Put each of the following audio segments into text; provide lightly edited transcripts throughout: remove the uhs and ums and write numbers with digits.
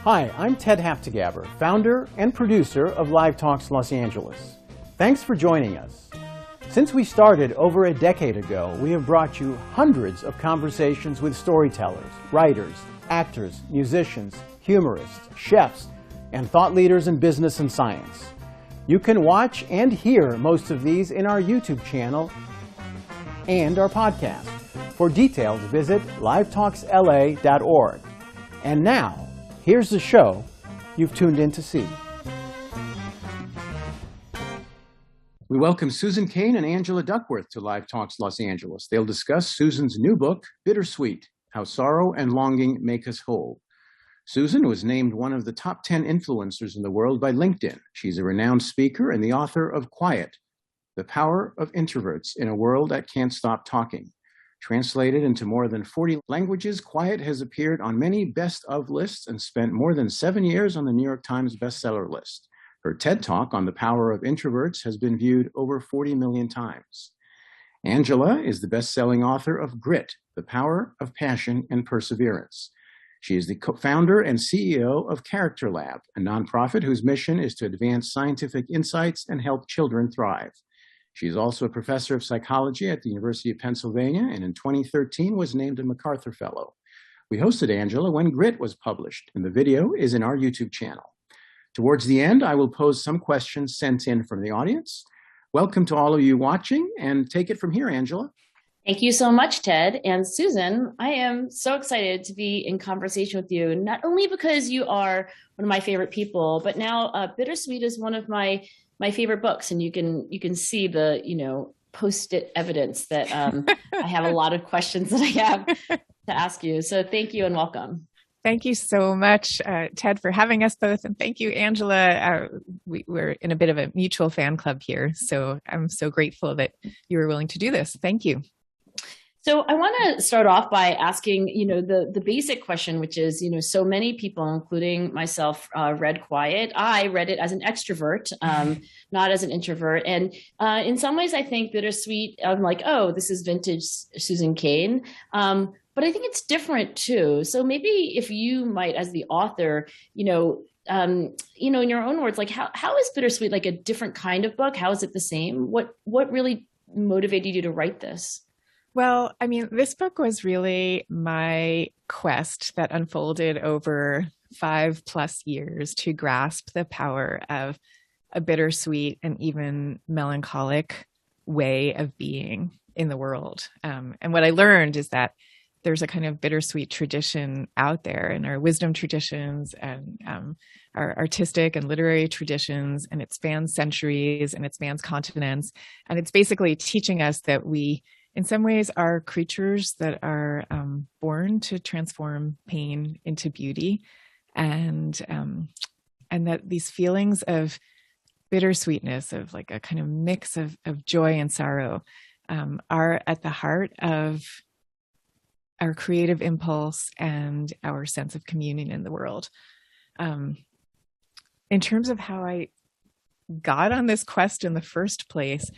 Hi, I'm Ted Haptegaber, founder and producer of Live Talks Los Angeles. Thanks for joining us. Since we started over a decade ago, we have brought you hundreds of conversations with storytellers, writers, actors, musicians, humorists, chefs, and thought leaders in business and science. You can watch and hear most of these in our YouTube channel and our podcast. For details, visit livetalksla.org. And now, here's the show you've tuned in to see. We welcome Susan Cain and Angela Duckworth to Live Talks Los Angeles. They'll discuss Susan's new book, Bittersweet, How Sorrow and Longing Make Us Whole. Susan was named one of the top 10 influencers in the world by LinkedIn. She's a renowned speaker and the author of Quiet, The Power of Introverts in a World That Can't Stop Talking. Translated into more than 40 languages, Quiet has appeared on many best of lists and spent more than 7 years on the New York Times bestseller list. Her TED Talk on the power of introverts has been viewed over 40 million times. Angela is the best-selling author of Grit, The Power of Passion and Perseverance. She is the co-founder and CEO of Character Lab, a nonprofit whose mission is to advance scientific insights and help children thrive. She is also a professor of psychology at the University of Pennsylvania, and in 2013 was named a MacArthur Fellow. We hosted Angela when Grit was published, and the video is in our YouTube channel. Towards the end, I will pose some questions sent in from the audience. Welcome to all of you watching, and take it from here, Angela. Thank you so much, Ted. And Susan, I am so excited to be in conversation with you, not only because you are one of my favorite people, but now Bittersweet is one of my favorite books, and you can see the post-it evidence that I have a lot of questions that I have to ask you. So thank you and welcome. Thank you so much, Ted, for having us both, and thank you, Angela. We're in a bit of a mutual fan club here, so I'm so grateful that you were willing to do this. Thank you. So I want to start off by asking, the basic question, which is, so many people, including myself, read Quiet. I read it as an extrovert, not as an introvert. And in some ways, I think Bittersweet, I'm like, oh, this is vintage Susan Cain. But I think it's different too. So maybe if you might, as the author, in your own words, like how is Bittersweet like a different kind of book? How is it the same? What really motivated you to write this? Well, I mean, this book was really my quest that unfolded over 5+ years to grasp the power of a bittersweet and even melancholic way of being in the world. And what I learned is that there's a kind of bittersweet tradition out there in our wisdom traditions and our artistic and literary traditions, and it spans centuries and it spans continents. And it's basically teaching us that we, in some ways, are creatures that are born to transform pain into beauty, and that these feelings of bittersweetness, of like a kind of mix of joy and sorrow, are at the heart of our creative impulse and our sense of communion in the world. In terms of how I got on this quest in the first place,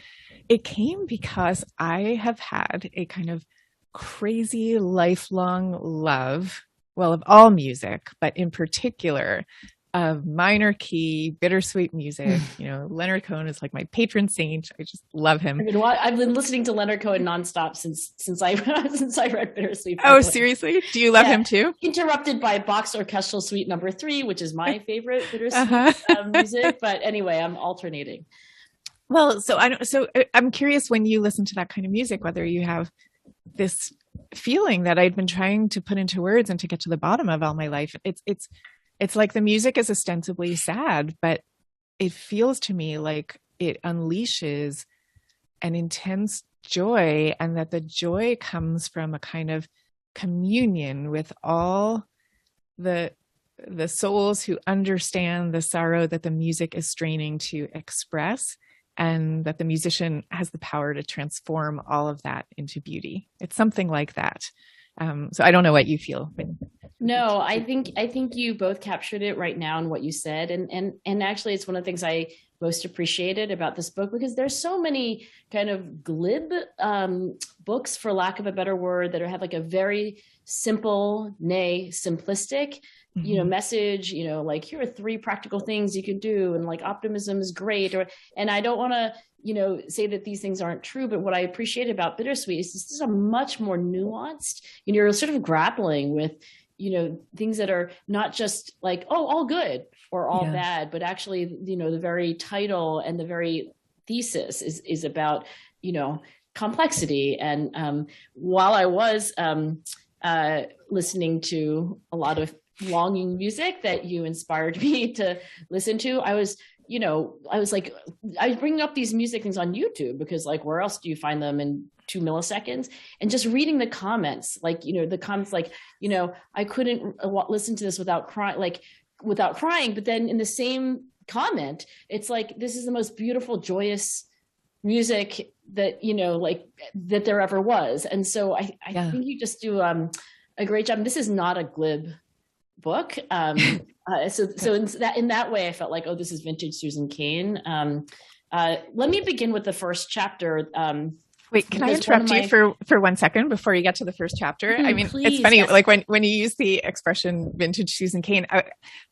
it came because I have had a kind of crazy lifelong love, well, of all music, but in particular of minor key, bittersweet music. Leonard Cohen is like my patron saint. I just love him. I've been listening to Leonard Cohen nonstop since I read Bittersweet. Oh, seriously? Do you love him too? Interrupted by Bach's Orchestral Suite No. 3, which is my favorite Bittersweet music. But anyway, I'm alternating. Well, so I'm curious, when you listen to that kind of music, whether you have this feeling that I'd been trying to put into words and to get to the bottom of all my life. It's like the music is ostensibly sad, but it feels to me like it unleashes an intense joy, and that the joy comes from a kind of communion with all the souls who understand the sorrow that the music is straining to express, and that the musician has the power to transform all of that into beauty. It's something like that. So I don't know what you feel No, I think you both captured it right now in what you said, and actually, it's one of the things I most appreciated about this book because there's so many kind of glib books, for lack of a better word, that have like a very simple, nay, simplistic, message. Like here are 3 practical things you can do, and like optimism is great. And I don't want to say that these things aren't true, but what I appreciate about Bittersweet is this is a much more nuanced. You're sort of grappling with things that are not just like, oh, all good or all bad, but actually, the very title and the very thesis is about, complexity. And while I was listening to a lot of longing music that you inspired me to listen to, I was like, I was bringing up these music things on YouTube because like, where else do you find them in 2 milliseconds? And just reading the comments, like, the comments, like, I couldn't listen to this without crying. But then in the same comment, it's like, this is the most beautiful, joyous music that, like that there ever was. And so I think you just do a great job. And this is not a glib book. So in that way, I felt like, oh, this is vintage Susan Cain. Let me begin with the first chapter. Wait, can I interrupt you for 1 second before you get to the first chapter? I mean, please, it's funny, yes. like when you use the expression vintage Susan Cain,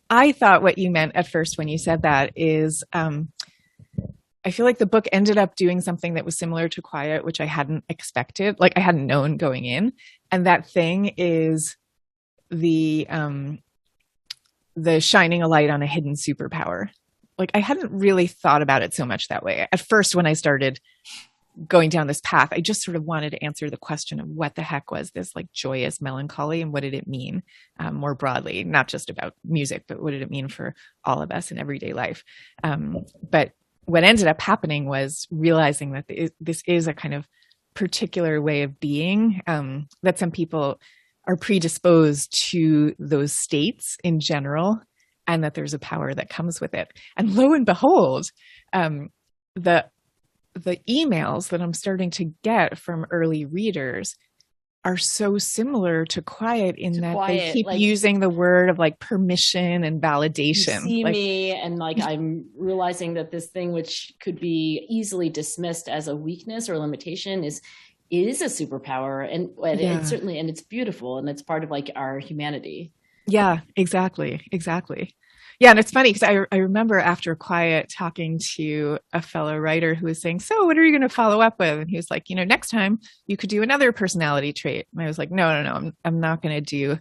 I thought what you meant at first when you said that is, I feel like the book ended up doing something that was similar to Quiet, which I hadn't expected, like I hadn't known going in. And that thing is the shining a light on a hidden superpower. Like I hadn't really thought about it so much that way. At first, when I started going down this path, I just sort of wanted to answer the question of what the heck was this like joyous melancholy and what did it mean more broadly, not just about music, but what did it mean for all of us in everyday life? But what ended up happening was realizing that this is a kind of particular way of being, that some people are predisposed to those states in general, and that there's a power that comes with it. And lo and behold, the emails that I'm starting to get from early readers are so similar to Quiet in that they keep like, using the word of like permission and validation. You see me, and like I'm realizing that this thing, which could be easily dismissed as a weakness or limitation, is a superpower, and it's certainly, and it's beautiful, and it's part of like our humanity. Yeah, exactly. Yeah, and it's funny because I remember after Quiet talking to a fellow writer who was saying, so what are you going to follow up with? And he was like, next time you could do another personality trait. And I was like, no, I'm not going to do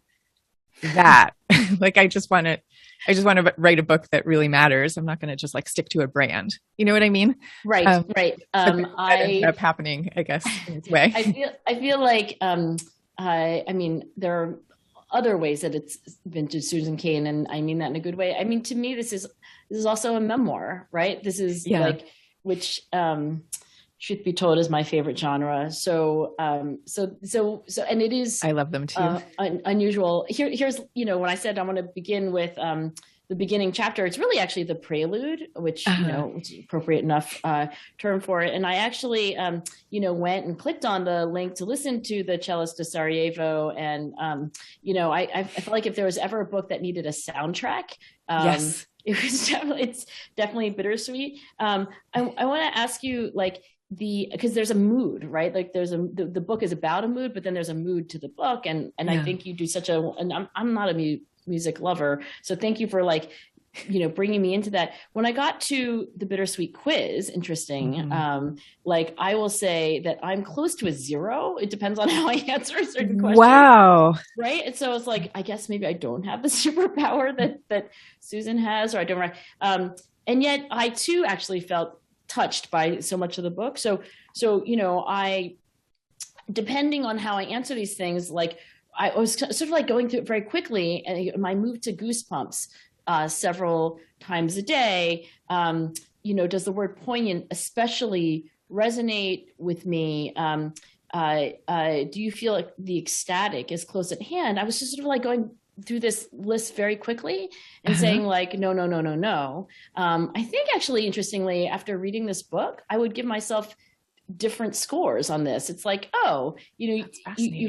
that. Like, I just want to write a book that really matters. I'm not going to just like stick to a brand. You know what I mean? Right. That ended up happening, I guess, in its way. I feel like, I mean, there are other ways that it's vintage Susan Cain, and I mean that in a good way. I mean, to me, this is also a memoir, right? This is like, which truth be told is my favorite genre. So and it is. I love them too. Unusual. Here's when I said I want to begin with the beginning chapter, it's really actually the prelude, which which is appropriate enough term for it. And I actually went and clicked on the link to listen to the Cellist de Sarajevo, and I felt like if there was ever a book that needed a soundtrack, yes, it's definitely Bittersweet. I want to ask you, like, because there's a mood, right? Like the book is about a mood, but then there's a mood to the book, and I think you do such a. And I'm not a music lover, so thank you for like bringing me into that. When I got to the Bittersweet quiz, interesting, like I will say that I'm close to a 0. It depends on how I answer a certain question. Wow. Right. And so it's like, I guess maybe I don't have the superpower that Susan has, or I don't. And yet I too actually felt touched by so much of the book. So I, depending on how I answer these things, like I was sort of like going through it very quickly, and I moved to goosebumps several times a day. Does the word poignant especially resonate with me? Do you feel like the ecstatic is close at hand? I was just sort of like going through this list very quickly and saying like, no. I think actually, interestingly, after reading this book, I would give myself different scores on this. It's like, oh, you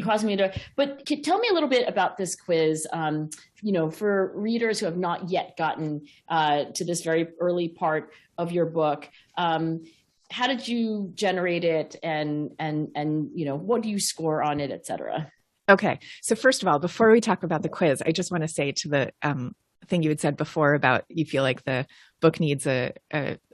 caused me to, but tell me a little bit about this quiz, for readers who have not yet gotten to this very early part of your book. How did you generate it, and what do you score on it, et cetera? Okay. So first of all, before we talk about the quiz, I just want to say to the thing you had said before about you feel like the book needs a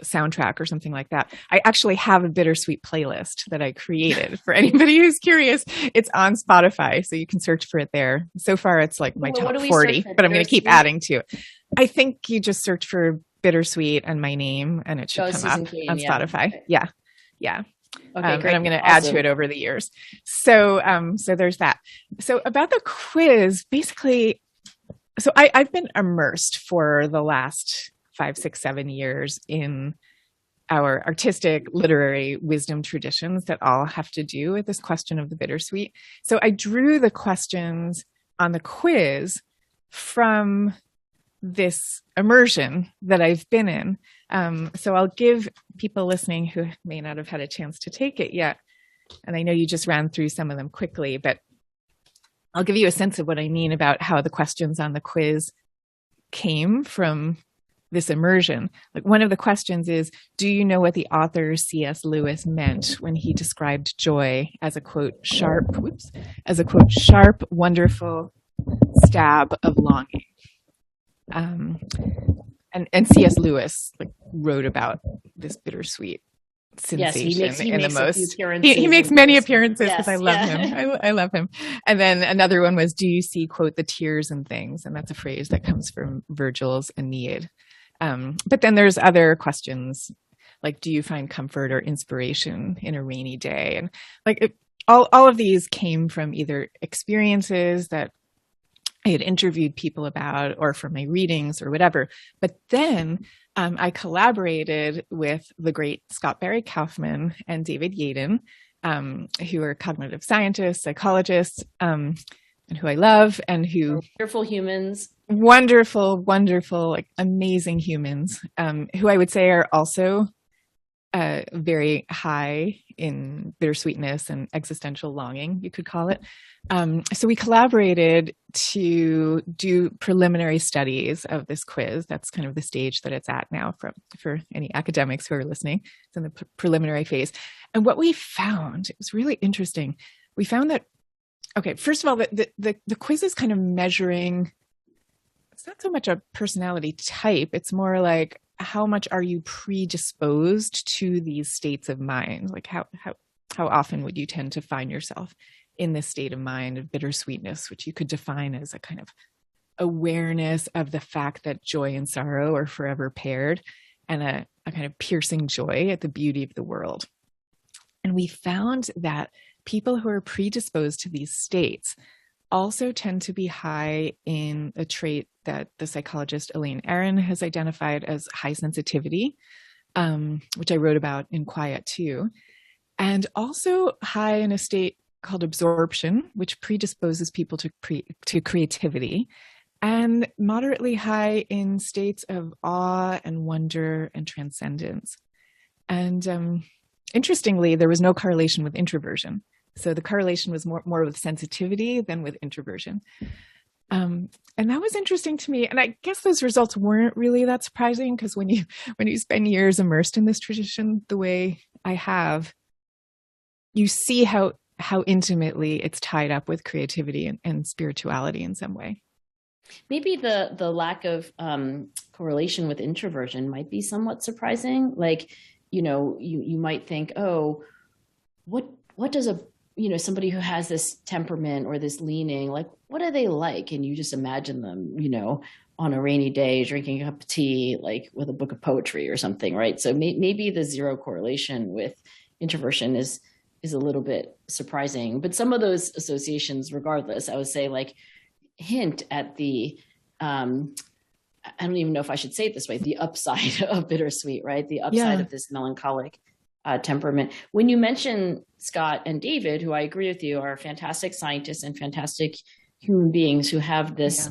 soundtrack or something like that. I actually have a Bittersweet playlist that I created for anybody who's curious. It's on Spotify, so you can search for it there. So far, it's like my top 40, but I'm going to keep adding to it. I think you just search for Bittersweet and my name, and it should come up on Spotify. Okay. Yeah. Okay, great. And I'm going to add to it over the years. So there's that. So about the quiz, basically, so I've been immersed for the last 5, 6, 7 years in our artistic, literary wisdom traditions that all have to do with this question of the bittersweet. So I drew the questions on the quiz from this immersion that I've been in. So I'll give people listening who may not have had a chance to take it yet, and I know you just ran through some of them quickly, but I'll give you a sense of what I mean about how the questions on the quiz came from this immersion. Like, one of the questions is, do you know what the author C.S. Lewis meant when he described joy as a quote, sharp, wonderful stab of longing? And C.S. Lewis wrote about this bittersweet sensation. Yes, he makes many appearances because I love him. I love him. And then another one was, do you see, quote, the tears and things? And that's a phrase that comes from Virgil's Aeneid. But then there's other questions like, do you find comfort or inspiration in a rainy day? And all of these came from either experiences that I had interviewed people about, or from my readings or whatever. But then I collaborated with the great Scott Barry Kaufman and David Yaden, who are cognitive scientists, psychologists, and who I love, and who wonderful humans, wonderful, amazing humans, who I would say are also very high in bittersweetness and existential longing, you could call it. So we collaborated to do preliminary studies of this quiz. That's kind of the stage that it's at now for any academics who are listening. It's in the preliminary phase. And what we found, it was really interesting. We found that, okay, first of all, the quiz is kind of measuring, it's not so much a personality type, it's more like, how much are you predisposed to these states of mind? Like how often would you tend to find yourself in this state of mind of bittersweetness, which you could define as a kind of awareness of the fact that joy and sorrow are forever paired, and a kind of piercing joy at the beauty of the world. And we found that people who are predisposed to these states also tend to be high in a trait that the psychologist Elaine Aron has identified as high sensitivity, which I wrote about in Quiet too, and also high in a state called absorption, which predisposes people to creativity, and moderately high in states of awe and wonder and transcendence. And interestingly, there was no correlation with introversion. So the correlation was more with sensitivity than with introversion. And that was interesting to me. And I guess those results weren't really that surprising, because when you spend years immersed in this tradition the way I have, you see how intimately it's tied up with creativity and spirituality in some way. Maybe the lack of correlation with introversion might be somewhat surprising. Like, you might think, oh, what does somebody who has this temperament or this leaning, like, what are they like? And you just imagine them, on a rainy day, drinking a cup of tea, like with a book of poetry or something, right? So maybe the zero correlation with introversion is a little bit surprising, but some of those associations, regardless, I would say, like, hint at the, I don't even know if I should say it this way, the upside of bittersweet, right? The upside of this melancholic temperament. When you mention Scott and David, who I agree with you are fantastic scientists and fantastic human beings who have this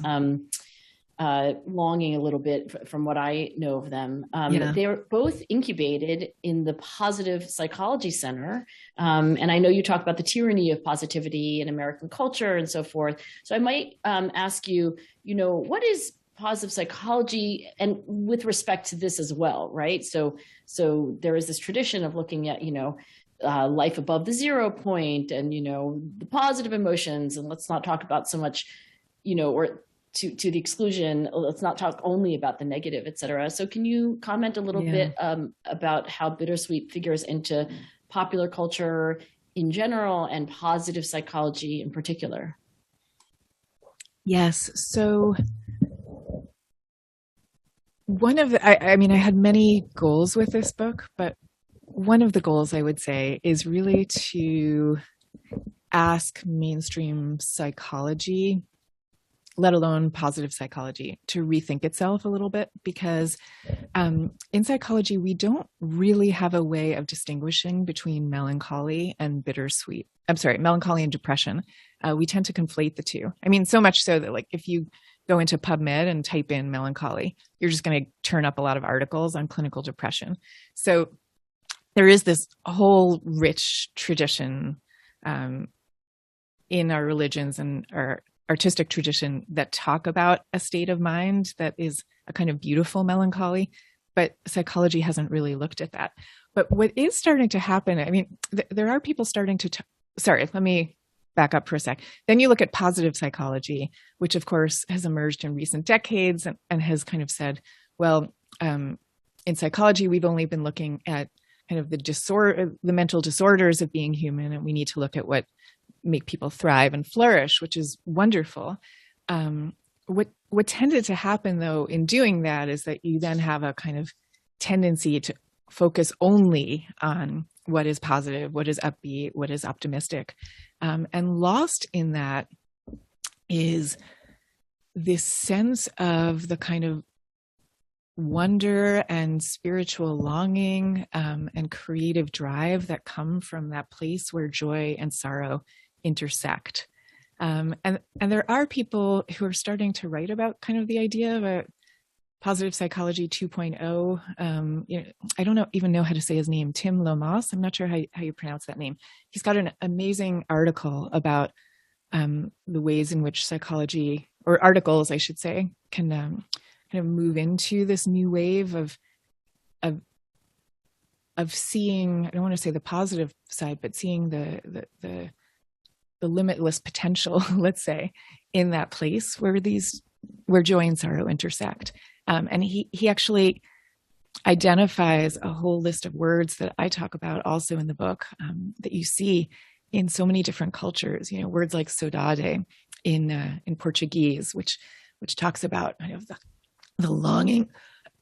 longing a little bit from what I know of them. They're both incubated in the Positive Psychology Center. And I know you talk about the tyranny of positivity in American culture and so forth. So I might ask you, what is positive psychology, and with respect to this as well, right? So there is this tradition of looking at, life above the 0 point and, the positive emotions, and let's not talk about so much, or to the exclusion, let's not talk only about the negative, et cetera. So can you comment a little bit about how Bittersweet figures into popular culture in general and positive psychology in particular? Yes. So one of the, I had many goals with this book, but one of the goals I would say is really to ask mainstream psychology, let alone positive psychology, to rethink itself a little bit, because in psychology, we don't really have a way of distinguishing between melancholy and bittersweet. I'm sorry, melancholy and depression. We tend to conflate the two. So much so that, like, if you go into PubMed and type in melancholy, you're just going to turn up a lot of articles on clinical depression. So there is this whole rich tradition in our religions and our artistic tradition that talk about a state of mind that is a kind of beautiful melancholy, but psychology hasn't really looked at that. But what is starting to happen, there are people starting to, sorry, let me back up for a sec. Then you look at positive psychology, which of course has emerged in recent decades and has kind of said, well, in psychology, we've only been looking at kind of the mental disorders of being human, and we need to look at what make people thrive and flourish, which is wonderful. What tended to happen, though, in doing that is that you then have a kind of tendency to focus only on what is positive, what is upbeat, what is optimistic. And lost in that is this sense of the kind of wonder and spiritual longing and creative drive that come from that place where joy and sorrow intersect. And there are people who are starting to write about kind of the idea of a positive psychology 2.0. I don't even know how to say his name, Tim Lomas. I'm not sure how you pronounce that name. He's got an amazing article about the ways in which psychology, or articles, I should say, can kind of move into this new wave of seeing, I don't want to say the positive side, but seeing the limitless potential, let's say, in that place where joy and sorrow intersect. And he actually identifies a whole list of words that I talk about also in the book, that you see in so many different cultures. Words like saudade in Portuguese, which talks about kind of the longing,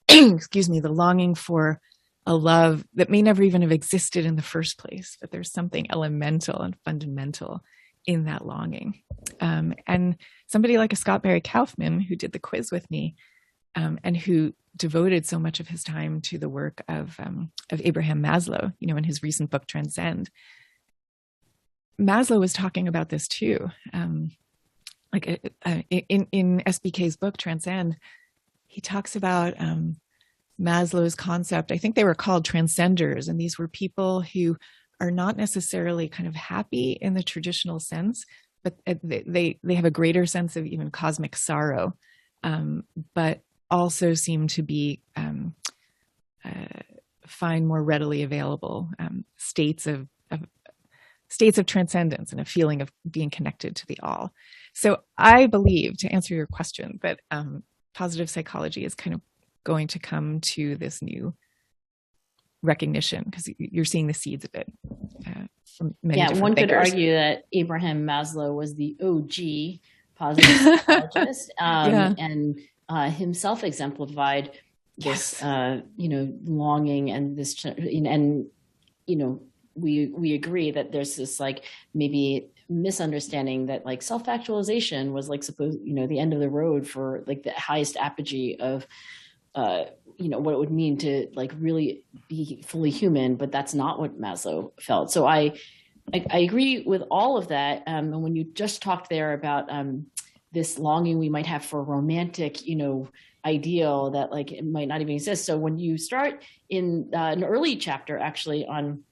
excuse me, the longing for a love that may never even have existed in the first place, but there's something elemental and fundamental in that longing. And somebody like a Scott Barry Kaufman, who did the quiz with me, and who devoted so much of his time to the work of Abraham Maslow, in his recent book, Transcend. Maslow was talking about this too. In SBK's book, Transcend, he talks about Maslow's concept. I think they were called transcenders, and these were people who are not necessarily kind of happy in the traditional sense, but they have a greater sense of even cosmic sorrow, but also seem to be find more readily available states of transcendence and a feeling of being connected to the all. So I believe, to answer your question, that positive psychology is kind of going to come to this new recognition, because you're seeing the seeds of it from many different one thinkers. Could argue that Abraham Maslow was the OG positive psychologist, and himself exemplified this, longing and this, and we agree that there's this like maybe misunderstanding that like self-actualization was like supposed, the end of the road for like the highest apogee of what it would mean to like really be fully human, but that's not what Maslow felt. So I agree with all of that. And when you just talked there about this longing we might have for a romantic, ideal that like it might not even exist. So when you start in an early chapter, actually on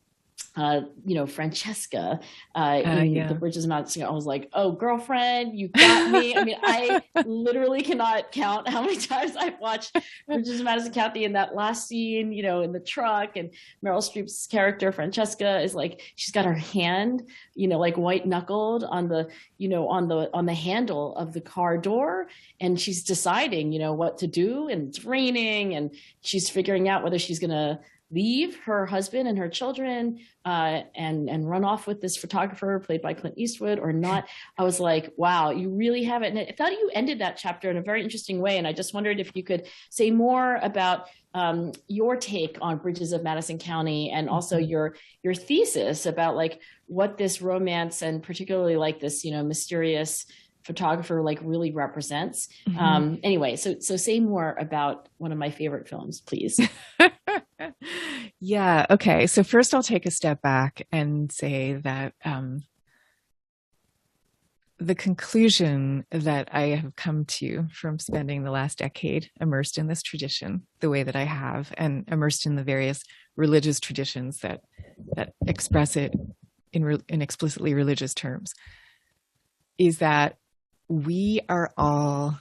Francesca in The Bridges of Madison, I was like, oh, girlfriend, you got me. I mean, I literally cannot count how many times I've watched Bridges of Madison County. In that last scene, in the truck, and Meryl Streep's character, Francesca, is like, she's got her hand, like white knuckled on the, on the handle of the car door. And she's deciding, what to do. And it's raining, and she's figuring out whether she's going to leave her husband and her children and run off with this photographer played by Clint Eastwood or not. I was like, wow, you really have it. And I thought you ended that chapter in a very interesting way. And I just wondered if you could say more about your take on Bridges of Madison County, and also your thesis about like what this romance, and particularly like this, mysterious photographer, like really represents. Anyway, so say more about one of my favorite films, please. Yeah. Okay. So first I'll take a step back and say that the conclusion that I have come to from spending the last decade immersed in this tradition the way that I have, and immersed in the various religious traditions that express it in explicitly religious terms, is that we are all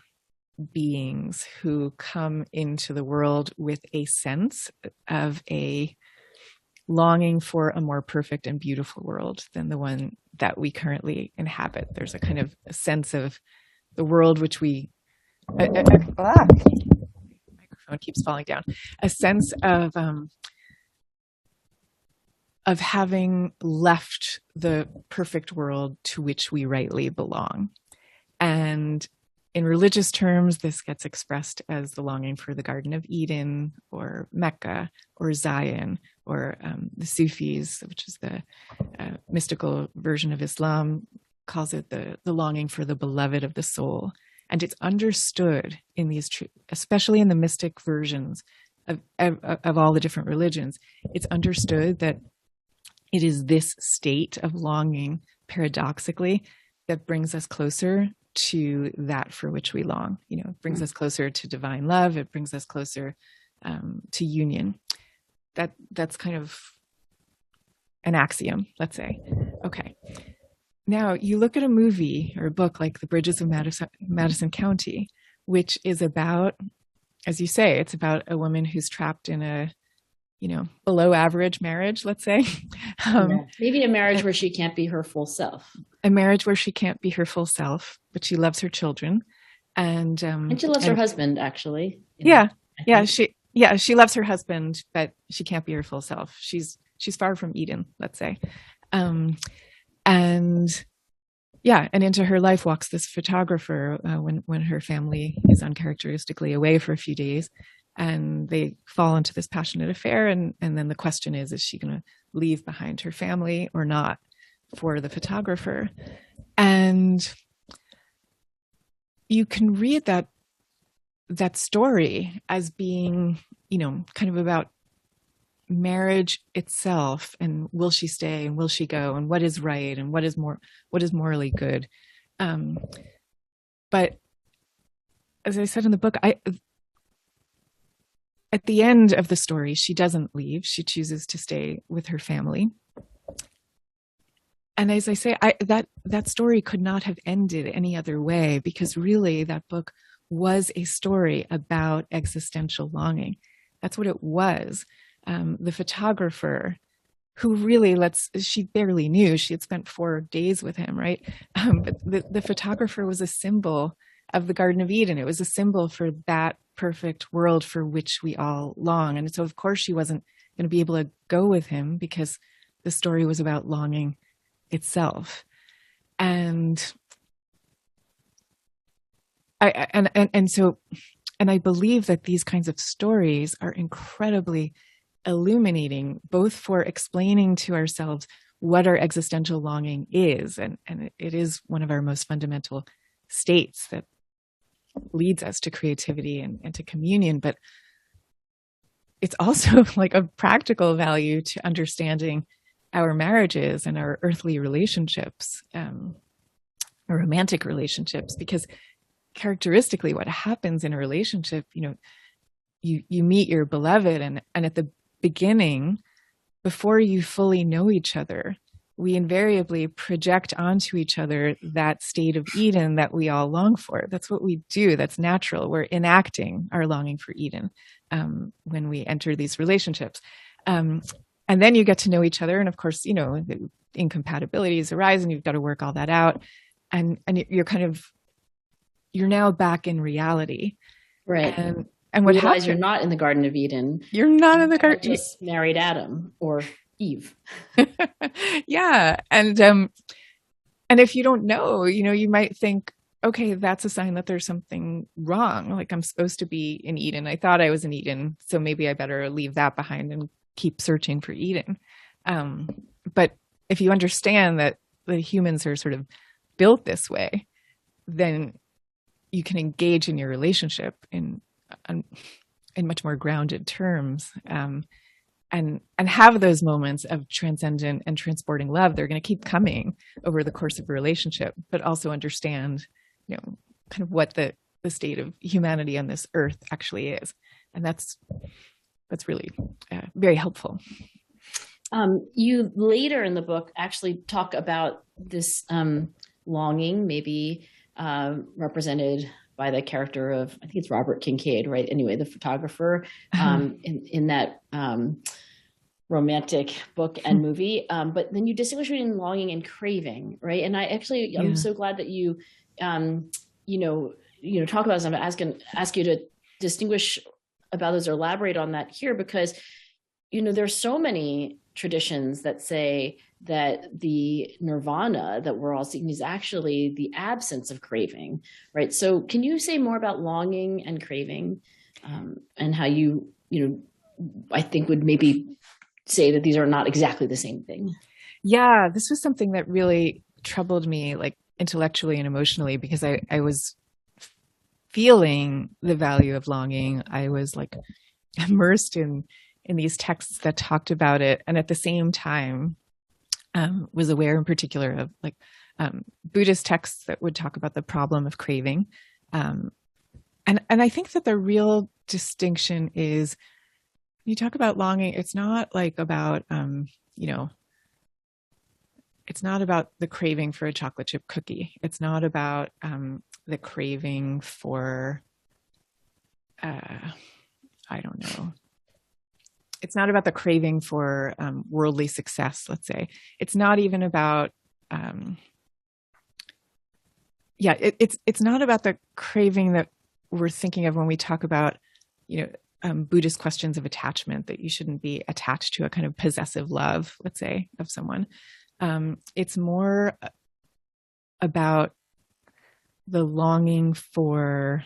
beings who come into the world with a sense of a longing for a more perfect and beautiful world than the one that we currently inhabit. There's a kind of a sense of the world which we microphone keeps falling down. A sense of having left the perfect world to which we rightly belong. And in religious terms, this gets expressed as the longing for the Garden of Eden, or Mecca, or Zion, or the Sufis, which is the mystical version of Islam, calls it the longing for the beloved of the soul. And it's understood in these, especially in the mystic versions of all the different religions, it's understood that it is this state of longing, paradoxically, that brings us closer to that for which we long. It brings us closer to divine love. It brings us closer to union. That's kind of an axiom, let's say. Okay. Now you look at a movie or a book like The Bridges of Madison County, which is about, as you say, it's about a woman who's trapped in a below average marriage, let's say. Maybe a marriage where she can't be her full self. A marriage where she can't be her full self, but she loves her children. And she loves her husband, actually. She loves her husband, but she can't be her full self. She's far from Eden, let's say. And into her life walks this photographer when her family is uncharacteristically away for a few days. And they fall into this passionate affair. And then the question is she going to leave behind her family or not for the photographer? And you can read that story as being, kind of about marriage itself, and will she stay and will she go, and what is right and what is morally good. But as I said in the book, at the end of the story, she doesn't leave. She chooses to stay with her family. And as I say, that story could not have ended any other way, because really that book was a story about existential longing. That's what it was. The photographer, who really, she barely knew. She had spent 4 days with him, right? But the photographer was a symbol of the Garden of Eden. It was a symbol for that perfect world for which we all long. And so, of course, she wasn't going to be able to go with him, because the story was about longing itself. And I believe that these kinds of stories are incredibly illuminating, both for explaining to ourselves what our existential longing is, and it is one of our most fundamental states that leads us to creativity and to communion, but it's also like a practical value to understanding our marriages and our earthly relationships, our romantic relationships, because characteristically what happens in a relationship. You meet your beloved, and at the beginning, before you fully know each other, we invariably project onto each other that state of Eden that we all long for. That's what we do. That's natural. We're enacting our longing for Eden when we enter these relationships. And then you get to know each other. And of course, the incompatibilities arise and you've got to work all that out. And you're now back in reality. Right. And what happens? You're not in the Garden of Eden. You're not in the Garden. Just married Adam or Eve. Yeah. And if you don't know, you might think, okay, that's a sign that there's something wrong. Like, I'm supposed to be in Eden. I thought I was in Eden, so maybe I better leave that behind and keep searching for Eden. But if you understand that the humans are sort of built this way, then you can engage in your relationship in much more grounded terms. And have those moments of transcendent and transporting love. They're going to keep coming over the course of a relationship, but also understand, kind of what the state of humanity on this earth actually is. And that's really very helpful. You later in the book actually talk about this longing, maybe represented by the character of, I think it's Robert Kincaid, right? Anyway, the photographer in that romantic book and movie. But then you distinguish between longing and craving, right? And I'm so glad that you, talk about this. I'm ask you to distinguish about those or elaborate on that here, because, there's so many traditions that say that the nirvana that we're all seeking is actually the absence of craving, right? So can you say more about longing and craving, and how you, I think would maybe say that these are not exactly the same thing? Yeah, this was something that really troubled me, like intellectually and emotionally, because I was feeling the value of longing. I was like immersed in these texts that talked about it, and at the same time was aware in particular of Buddhist texts that would talk about the problem of craving. And I think that the real distinction is, you talk about longing, it's not like about, it's not about the craving for a chocolate chip cookie. It's not about the craving for, I don't know. It's not about the craving for worldly success, let's say. It's not even about, it's not about the craving that we're thinking of when we talk about, Buddhist questions of attachment, that you shouldn't be attached to a kind of possessive love, let's say, of someone. It's more about the longing for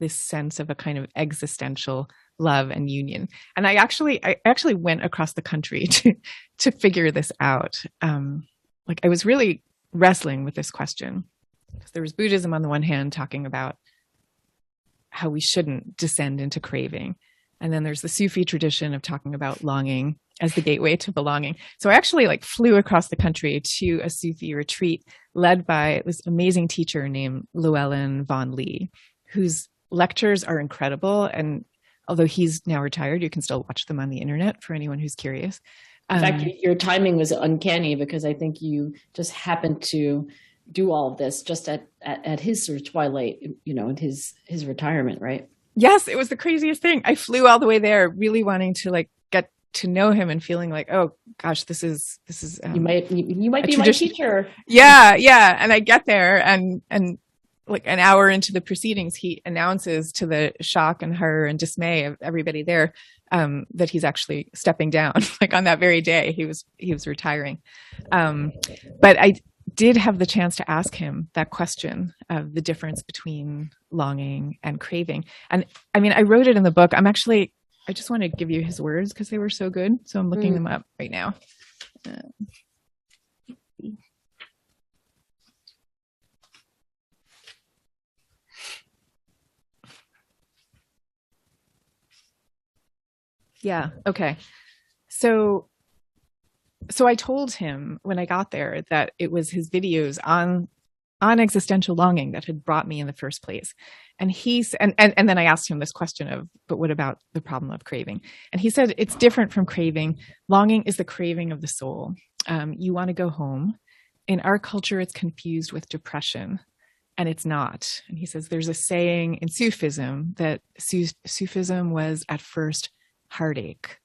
this sense of a kind of existential love and union. And I actually went across the country to figure this out. I was really wrestling with this question, because there was Buddhism on the one hand talking about how we shouldn't descend into craving. And then there's the Sufi tradition of talking about longing as the gateway to belonging. So I actually flew across the country to a Sufi retreat led by this amazing teacher named Llewellyn Vaughan Lee, whose lectures are incredible. And although he's now retired, you can still watch them on the internet for anyone who's curious. In fact, your timing was uncanny, because I think you just happened to do all of this just at his sort of twilight, in his retirement, right? Yes, it was the craziest thing. I flew all the way there, really wanting to get to know him and feeling like, oh gosh, this is you might be my teacher. Yeah. And I get there, and like an hour into the proceedings, he announces, to the shock and horror and dismay of everybody there, that he's actually stepping down. On that very day, he was retiring. But I did have the chance to ask him that question of the difference between longing and craving. And I mean, I wrote it in the book. I just want to give you his words because they were so good. So I'm looking them up right now. Yeah. Okay. So I told him when I got there that it was his videos on on existential longing that had brought me in the first place. And and then I asked him this question of, but what about the problem of craving? And he said, it's different from craving. Longing is the craving of the soul. You want to go home. In our culture, it's confused with depression, and it's not. And he says, there's a saying in Sufism that Sufism was at first heartache.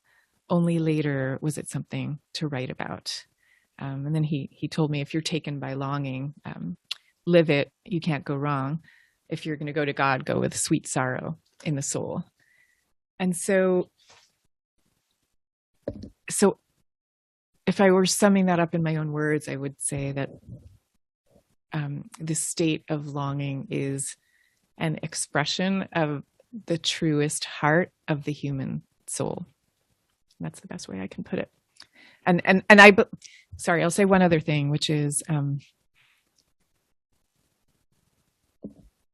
Only later was it something to write about. And then he told me, if you're taken by longing, live it, you can't go wrong. If you're going to go to God, go with sweet sorrow in the soul. And so if I were summing that up in my own words, I would say that the state of longing is an expression of the truest heart of the human soul. That's the best way I can put it. Sorry, I'll say one other thing, which is,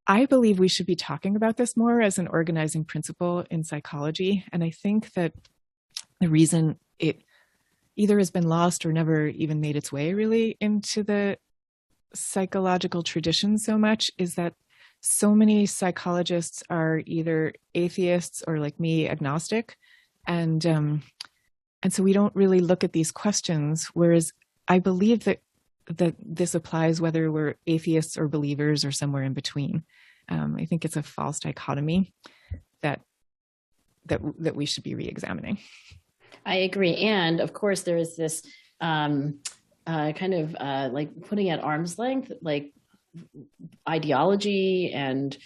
I believe we should be talking about this more as an organizing principle in psychology. And I think that the reason it either has been lost or never even made its way really into the psychological tradition so much is that so many psychologists are either atheists or, like me, agnostic. And so we don't really look at these questions, whereas I believe that this applies whether we're atheists or believers or somewhere in between. I think it's a false dichotomy that we should be re-examining. I agree. And of course, there is this kind of like putting at arm's length, like ideology and,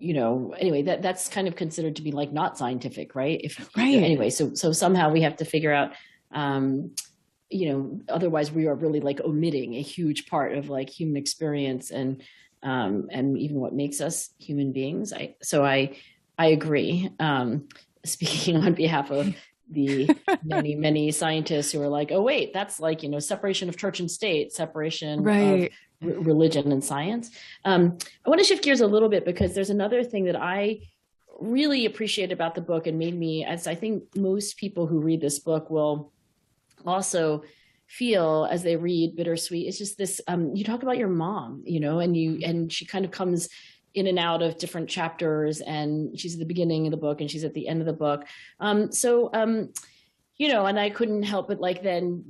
anyway, that's kind of considered to be like not scientific, right? Anyway, so somehow we have to figure out, otherwise we are really like omitting a huge part of like human experience and even what makes us human beings. I agree. Speaking on behalf of the many scientists who are like, oh wait, that's like, separation of church and state, separation of religion and science. I want to shift gears a little bit because there's another thing that I really appreciate about the book and made me, as I think most people who read this book will also feel as they read Bittersweet. It's just this, you talk about your mom, and she kind of comes in and out of different chapters, and she's at the beginning of the book and she's at the end of the book. And I couldn't help but then,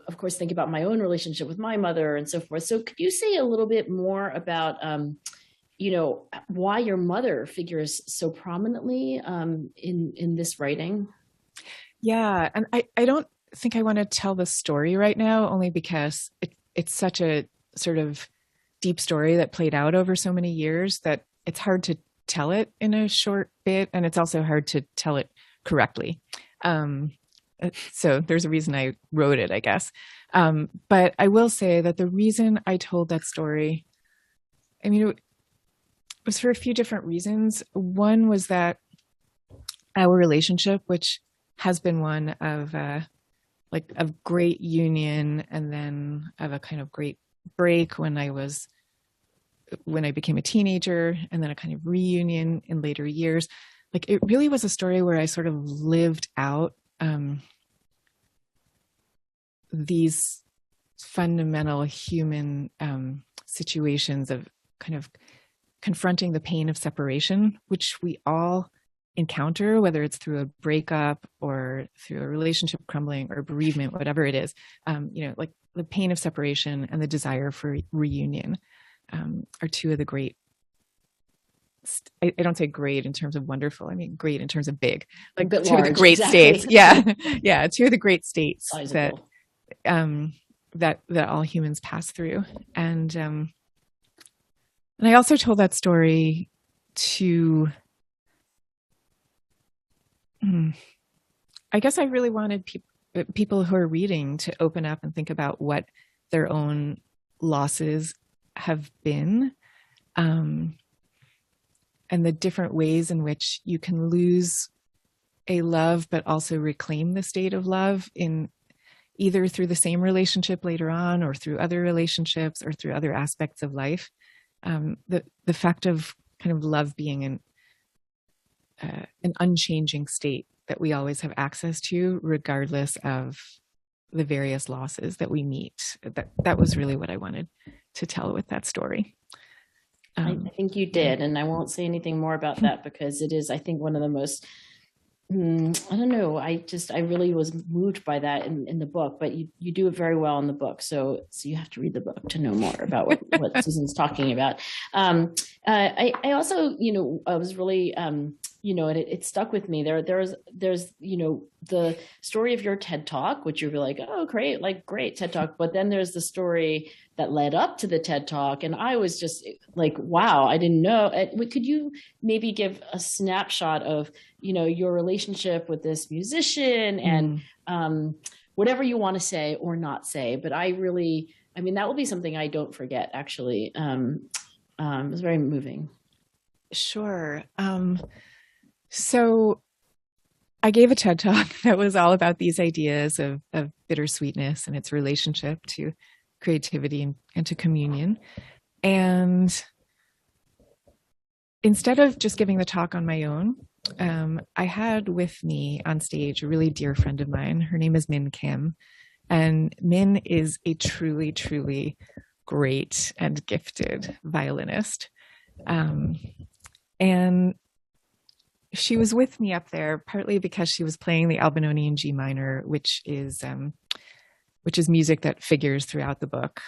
of course, think about my own relationship with my mother and so forth. So could you say a little bit more about, why your mother figures so prominently in this writing? Yeah. And I don't think I want to tell the story right now, only because it's such a sort of deep story that played out over so many years that it's hard to tell it in a short bit. And it's also hard to tell it correctly. So there's a reason I wrote it, I guess. But I will say that the reason I told that story, it was for a few different reasons. One was that our relationship, which has been one of of great union and then of a kind of great break when I became a teenager, and then a kind of reunion in later years. Like, it really was a story where I sort of lived out these fundamental human situations of kind of confronting the pain of separation, which we all encounter, whether it's through a breakup or through a relationship crumbling or bereavement, whatever it is. Like the pain of separation and the desire for reunion are two of the great, I don't say great in terms of wonderful, I mean great in terms of big, like two large, of the great states. Yeah. Yeah. Two of the great states Sizable. that all humans pass through. And I also told that story to, I guess I really wanted people who are reading to open up and think about what their own losses have been, and the different ways in which you can lose a love, but also reclaim the state of love in either through the same relationship later on, or through other relationships, or through other aspects of life. The fact of kind of love being an unchanging state that we always have access to, regardless of the various losses that we meet. That was really what I wanted to tell with that story. I think you did, and I won't say anything more about that because it is, I think, one of the most, I don't know, I really was moved by that in the book, but you do it very well in the book. So you have to read the book to know more about what Susan's talking about. I also, I was really, and it stuck with me. There's, the story of your TED Talk, which you're like, oh, great, like great TED Talk. But then there's the story that led up to the TED Talk. And I was just like, wow, I didn't know. Could you maybe give a snapshot of, your relationship with this musician and whatever you want to say or not say? But that will be something I don't forget, actually. It was very moving. Sure. So I gave a TED Talk that was all about these ideas of bittersweetness and its relationship to creativity and to communion. And instead of just giving the talk on my own, I had with me on stage a really dear friend of mine. Her name is Min Kim. And Min is a truly, truly great and gifted violinist. And she was with me up there partly because she was playing the Albanoni in G minor, which is music that figures throughout the book.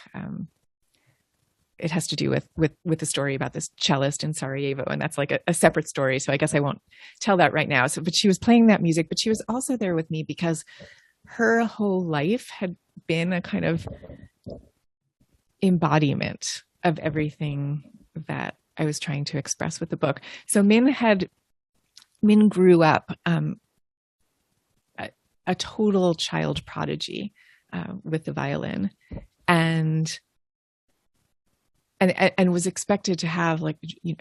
It has to do with the story about this cellist in Sarajevo, and that's like a separate story. So I guess I won't tell that right now. But she was playing that music, but she was also there with me because her whole life had been a kind of embodiment of everything that I was trying to express with the book. So Min grew up a total child prodigy with the violin, and was expected to have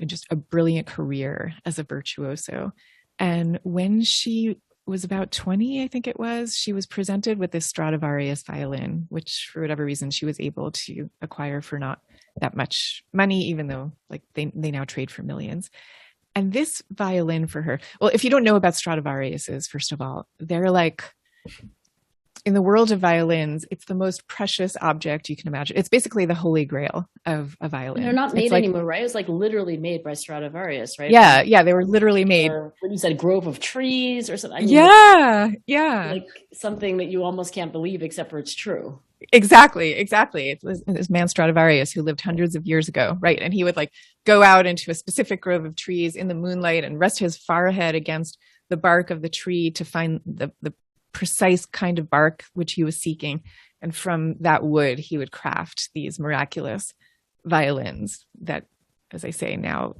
just a brilliant career as a virtuoso. And when she was about 20, I think it was, she was presented with this Stradivarius violin, which for whatever reason she was able to acquire for not that much money, even though they now trade for millions. And this violin for her, well, if you don't know about Stradivariuses, first of all, they're like, in the world of violins, it's the most precious object you can imagine. It's basically the holy grail of a violin. And they're not made anymore, right? It was literally made by Stradivarius, right? Yeah, they were literally made. Or when you said grove of trees or something. Yeah. Like something that you almost can't believe except for it's true. Exactly. It's this man Stradivarius who lived hundreds of years ago, right? And he would go out into a specific grove of trees in the moonlight and rest his forehead against the bark of the tree to find the precise kind of bark which he was seeking. And from that wood, he would craft these miraculous violins that, as I say, now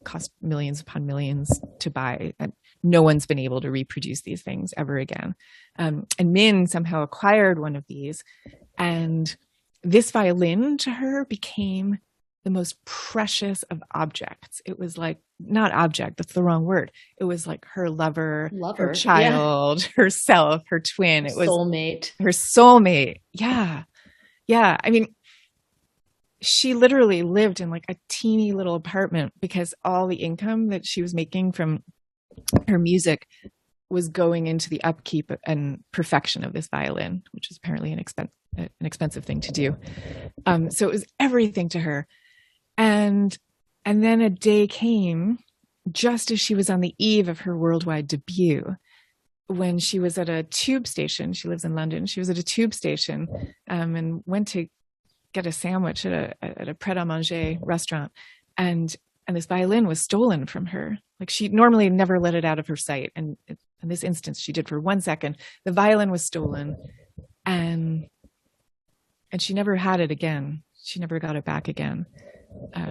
cost millions upon millions to buy. And no one's been able to reproduce these things ever again. And Min somehow acquired one of these. And this violin to her became the most precious of objects. It was not object, that's the wrong word. It was her lover, her child, herself, her twin. It was soulmate. Her soulmate. Yeah. I mean, she literally lived in a teeny little apartment because all the income that she was making from her music was going into the upkeep and perfection of this violin, which is apparently an expensive thing to do. So it was everything to her. And then a day came just as she was on the eve of her worldwide debut, when she was at a tube station. She lives in London. She was at a tube station and went to get a sandwich at a pret-a-manger restaurant. And this violin was stolen from her. She normally never let it out of her sight. And in this instance, she did for 1 second. The violin was stolen, and she never had it again. She never got it back again.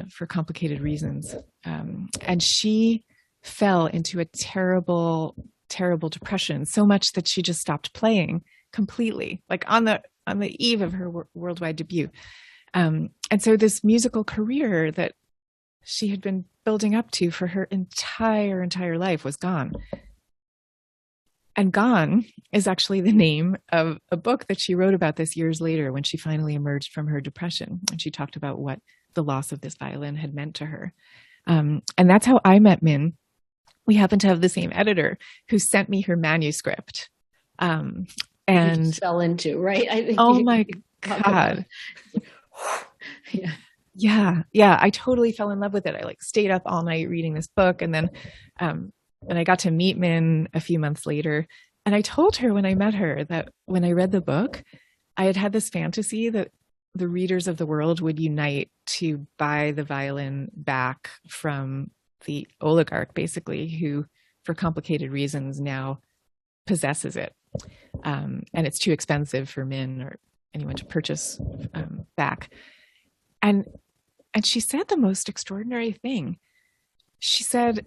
For complicated reasons. And she fell into a terrible, terrible depression, so much that she just stopped playing completely, on the eve of her worldwide debut. And so this musical career that she had been building up to for her entire life was gone. And Gone is actually the name of a book that she wrote about this years later when she finally emerged from her depression. And she talked about what the loss of this violin had meant to her. And that's how I met Min. We happen to have the same editor who sent me her manuscript. And you fell into, right? I think oh my God. Yeah. Yeah, I totally fell in love with it. I like stayed up all night reading this book, and then and I got to meet Min a few months later. And I told her when I met her that when I read the book, I had this fantasy that the readers of the world would unite to buy the violin back from the oligarch, basically, who, for complicated reasons, now possesses it. And it's too expensive for Min or anyone to purchase back. And she said the most extraordinary thing. She said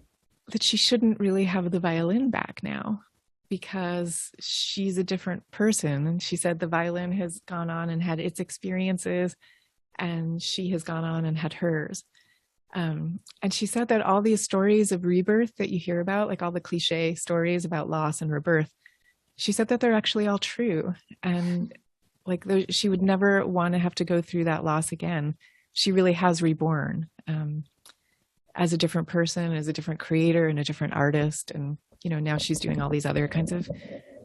that she shouldn't really have the violin back now because she's a different person. And she said the violin has gone on and had its experiences, and she has gone on and had hers. And she said that all these stories of rebirth that you hear about, like all the cliche stories about loss and rebirth, she said that they're actually all true. And like she would never want to have to go through that loss again. She really has reborn as a different person, as a different creator and a different artist. And, you know, now she's doing all these other kinds of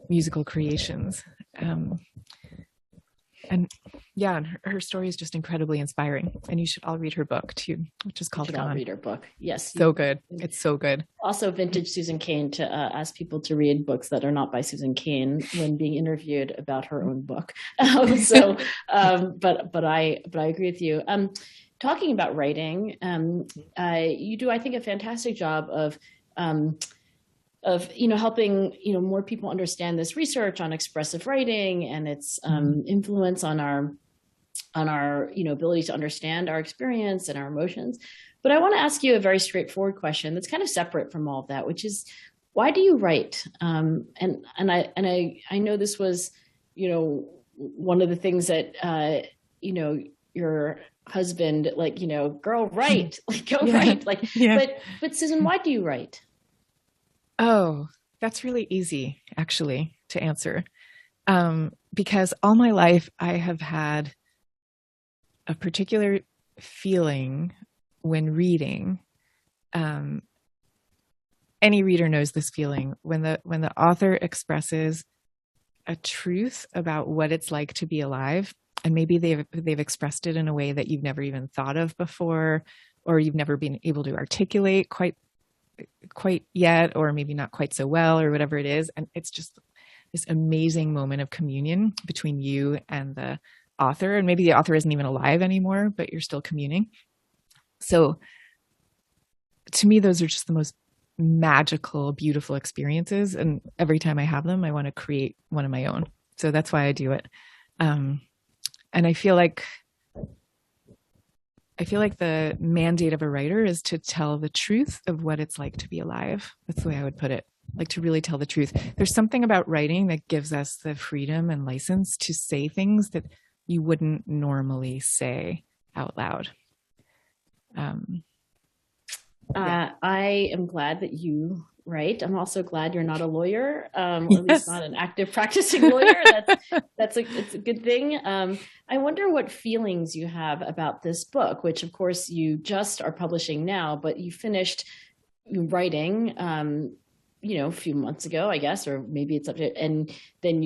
musical creations. And yeah, and her story is just incredibly inspiring. And you should all read her book too, which is called Gone. Read her book. Yes. So good. It's so good. Also vintage Susan Cain to ask people to read books that are not by Susan Cain when being interviewed about her own book. But I agree with you. Talking about writing, you do, I think, a fantastic job of helping more people understand this research on expressive writing and its influence on our ability to understand our experience and our emotions. But I want to ask you a very straightforward question that's kind of separate from all of that, which is, why do you write? And I know this was one of the things that your husband, girl, write, go write, but Susan, why do you write? Oh, that's really easy, actually, to answer. Because all my life I have had a particular feeling when reading. Any reader knows this feeling when the author expresses a truth about what it's like to be alive, and maybe they've expressed it in a way that you've never even thought of before, or you've never been able to articulate quite yet, or maybe not quite so well, or whatever it is. And it's just this amazing moment of communion between you and the author. And maybe the author isn't even alive anymore, but you're still communing. So to me, those are just the most magical, beautiful experiences. And every time I have them, I want to create one of my own. So that's why I do it. And I feel like the mandate of a writer is to tell the truth of what it's like to be alive. That's the way I would put it. Like, to really tell the truth. There's something about writing that gives us the freedom and license to say things that you wouldn't normally say out loud. I am glad that you write. I'm also glad you're not a lawyer, or at least not an active practicing lawyer. It's a good thing. I wonder what feelings you have about this book, which of course you just are publishing now, but you finished writing, a few months ago, I guess, or maybe it's up to, and then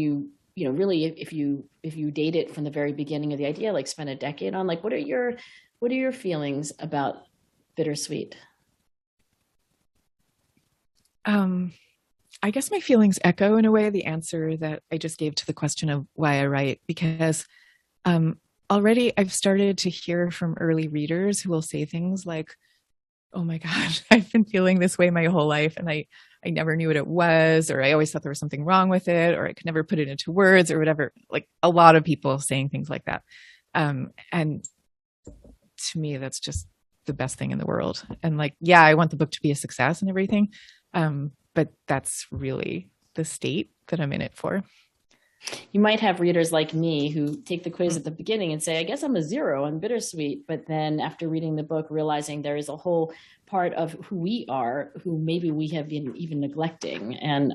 really, if you date it from the very beginning of the idea, like spend a decade on, what are your feelings about Bittersweet? I guess my feelings echo in a way the answer that I just gave to the question of why I write, because already I've started to hear from early readers who will say things like, oh my gosh, I've been feeling this way my whole life, and I never knew what it was, or I always thought there was something wrong with it, or I could never put it into words, or whatever. Like, a lot of people saying things like that. And to me, that's just the best thing in the world. And I want the book to be a success and everything. But that's really the state that I'm in it for. You might have readers like me who take the quiz at the beginning and say, I guess I'm a 0 on Bittersweet. But then after reading the book, realizing there is a whole part of who we are, who maybe we have been even neglecting. And,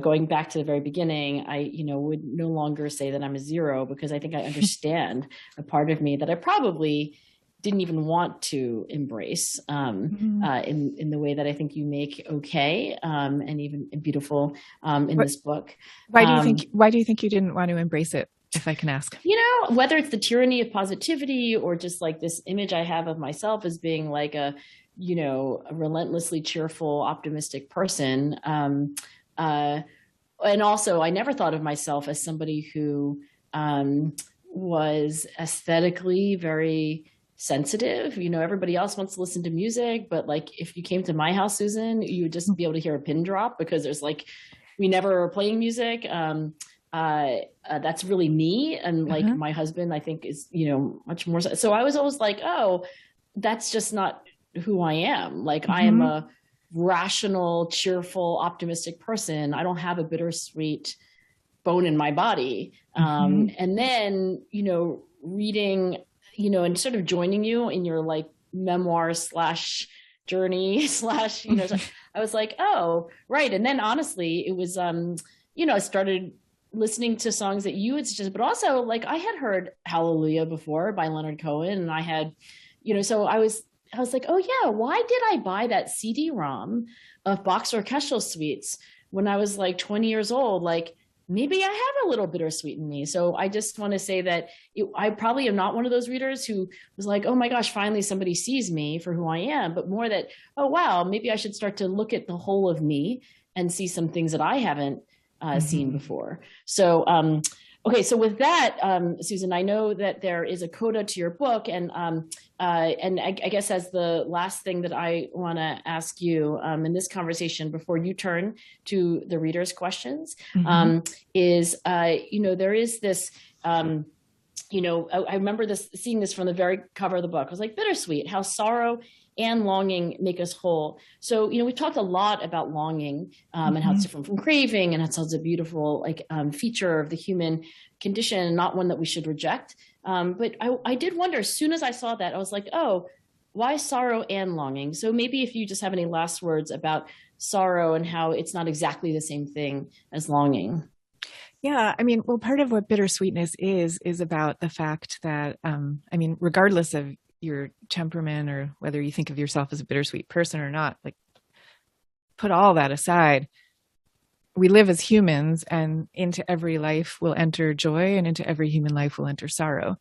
going back to the very beginning, I, would no longer say that I'm a 0, because I think I understand a part of me that I probably didn't even want to embrace in the way that I think you make okay and even beautiful in this book. Why do you think you didn't want to embrace it? if I can ask? Whether it's the tyranny of positivity or just like this image I have of myself as being like a relentlessly cheerful, optimistic person. And also, I never thought of myself as somebody who was aesthetically very sensitive. Everybody else wants to listen to music, but like if you came to my house, Susan, you would just be able to hear a pin drop because there's like, we never are playing music. That's really me. And like my husband, I think is, much more. So I was always like, oh, that's just not who I am. Like I am a rational, cheerful, optimistic person. I don't have a bittersweet bone in my body. And then, reading, and sort of joining you in your like memoir / journey / I was like, oh, right. And then honestly, it was, I started listening to songs that you had suggested, but also like I had heard Hallelujah before by Leonard Cohen. And I had, so I was like, oh yeah, why did I buy that CD-ROM of Bach's orchestral suites when I was like 20 years old? Like maybe I have a little bittersweet in me. So I just want to say that I probably am not one of those readers who was like, oh my gosh, finally somebody sees me for who I am, but more that, oh wow, maybe I should start to look at the whole of me and see some things that I haven't seen before. So, okay. So with that, Susan, I know that there is a coda to your book, and I guess as the last thing that I want to ask you in this conversation before you turn to the readers' questions is, there is this, I remember seeing this from the very cover of the book. I was like, bittersweet, how sorrow and longing make us whole. So, we've talked a lot about longing and how it's different from craving, and it's a beautiful feature of the human condition, and not one that we should reject. But I did wonder, as soon as I saw that, I was like, oh, why sorrow and longing? So maybe if you just have any last words about sorrow and how it's not exactly the same thing as longing. Yeah, well, part of what bittersweetness is about the fact that, regardless of your temperament or whether you think of yourself as a bittersweet person or not, like put all that aside. We live as humans, and into every life will enter joy, and into every human life will enter sorrow.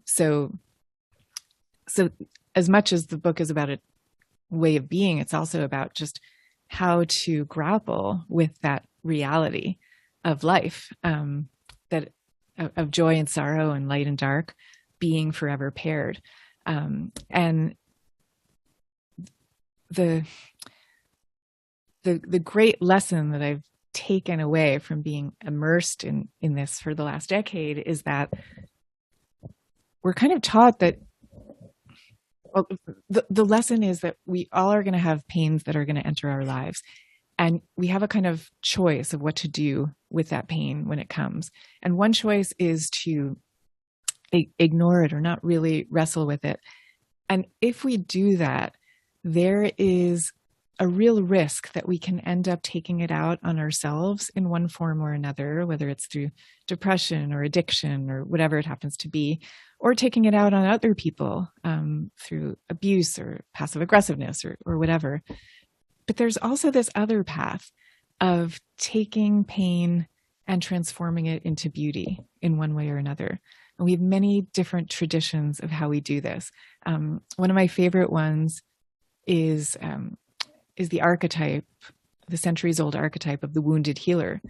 So as much as the book is about a way of being, it's also about just how to grapple with that reality of life, that of joy and sorrow and light and dark being forever paired. And the great lesson that I've taken away from being immersed in this for the last decade is that we're kind of taught that, well, the lesson is that we all are going to have pains that are going to enter our lives. And we have a kind of choice of what to do with that pain when it comes. And one choice is to ignore it or not really wrestle with it. And if we do that, there is a real risk that we can end up taking it out on ourselves in one form or another, whether it's through depression or addiction or whatever it happens to be, or taking it out on other people through abuse or passive aggressiveness or whatever. But there's also this other path of taking pain and transforming it into beauty in one way or another. And we have many different traditions of how we do this. One of my favorite ones is the archetype, the centuries-old archetype of the wounded healer,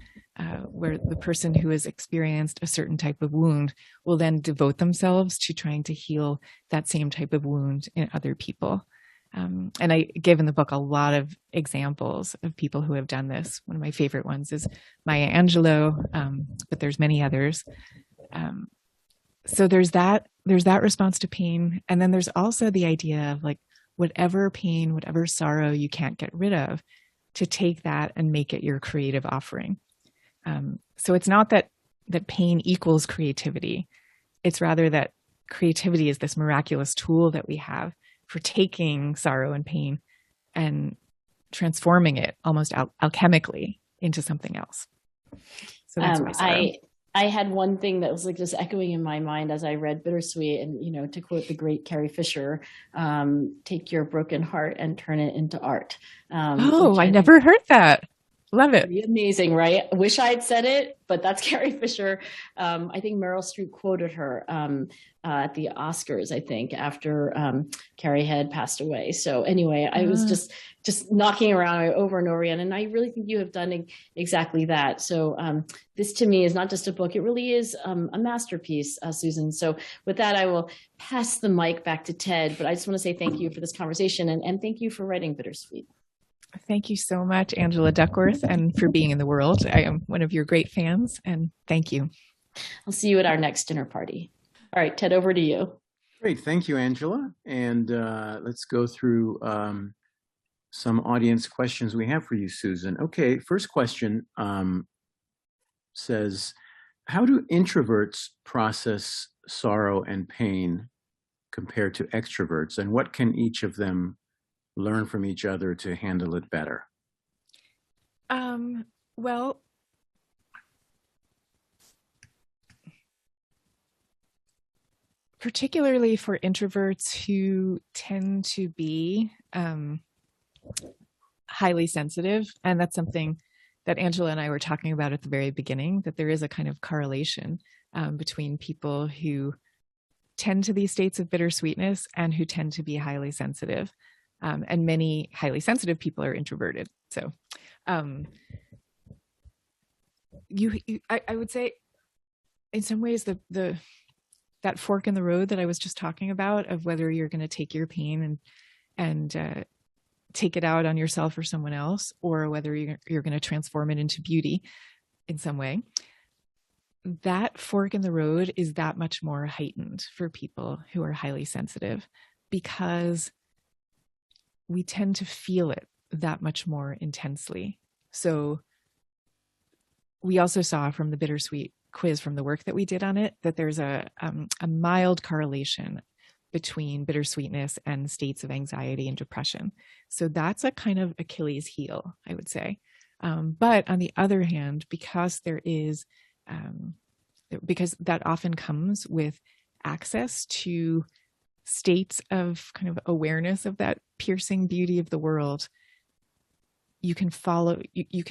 where the person who has experienced a certain type of wound will then devote themselves to trying to heal that same type of wound in other people. And I give in the book a lot of examples of people who have done this. One of my favorite ones is Maya Angelou, but there's many others. So there's that response to pain. And then there's also the idea of like, whatever pain, whatever sorrow you can't get rid of, to take that and make it your creative offering. So it's not that pain equals creativity. It's rather that creativity is this miraculous tool that we have for taking sorrow and pain and transforming it almost alchemically into something else. So that's my sorrow. I had one thing that was like just echoing in my mind as I read Bittersweet, and to quote the great Carrie Fisher, take your broken heart and turn it into art. I never heard that. Love it. Pretty amazing, right? I wish I had said it, but that's Carrie Fisher. I think Meryl Streep quoted her at the Oscars, I think, after Carrie had passed away. So anyway, I was just knocking around over and over again. And I really think you have done exactly that. So this to me is not just a book. It really is a masterpiece, Susan. So with that, I will pass the mic back to Ted. But I just want to say thank you for this conversation and thank you for writing Bittersweet. Thank you so much, Angela Duckworth, and for being in the world. I am one of your great fans, and thank you. I'll see you at our next dinner party. All right, Ted, over to you. Great. Thank you, Angela. And let's go through some audience questions we have for you, Susan. Okay, first question says, how do introverts process sorrow and pain compared to extroverts? And what can each of them learn from each other to handle it better? Well, particularly for introverts who tend to be highly sensitive, and that's something that Angela and I were talking about at the very beginning, that there is a kind of correlation between people who tend to these states of bittersweetness and who tend to be highly sensitive. And many highly sensitive people are introverted. So I would say in some ways that fork in the road that I was just talking about, of whether you're going to take your pain and take it out on yourself or someone else, or whether you're going to transform it into beauty in some way, that fork in the road is that much more heightened for people who are highly sensitive, because we tend to feel it that much more intensely. So we also saw from the Bittersweet quiz, from the work that we did on it, that there's a mild correlation between bittersweetness and states of anxiety and depression. So that's a kind of Achilles heel, I would say. But on the other hand, because that often comes with access to states of kind of awareness of that piercing beauty of the world, you can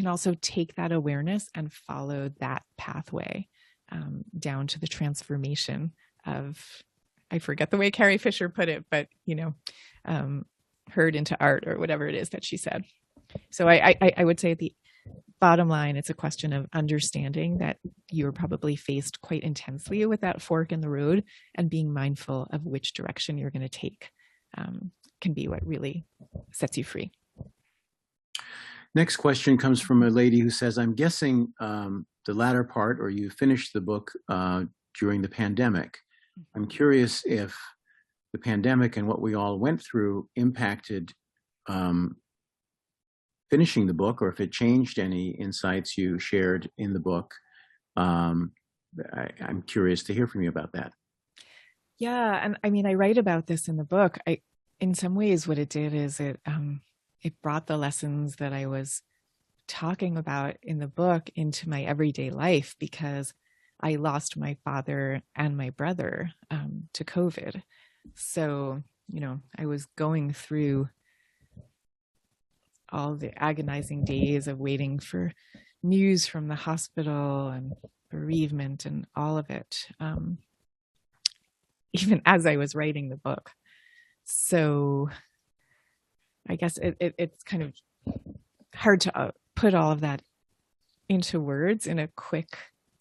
also take that awareness and follow that pathway down to the transformation of, I forget the way Carrie Fisher put it, but herd into art, or whatever it is that she said. So I would say at the bottom line, it's a question of understanding that you're probably faced quite intensely with that fork in the road, and being mindful of which direction you're going to take can be what really sets you free. Next question comes from a lady who says, I'm guessing the latter part, or you finished the book during the pandemic. I'm curious if the pandemic and what we all went through impacted finishing the book, or if it changed any insights you shared in the book. I'm curious to hear from you about that. Yeah, and I mean, I write about this in the book. In some ways, what it did is it brought the lessons that I was talking about in the book into my everyday life, because I lost my father and my brother to COVID. So, I was going through all the agonizing days of waiting for news from the hospital and bereavement and all of it, even as I was writing the book. So I guess it's kind of hard to put all of that into words in a quick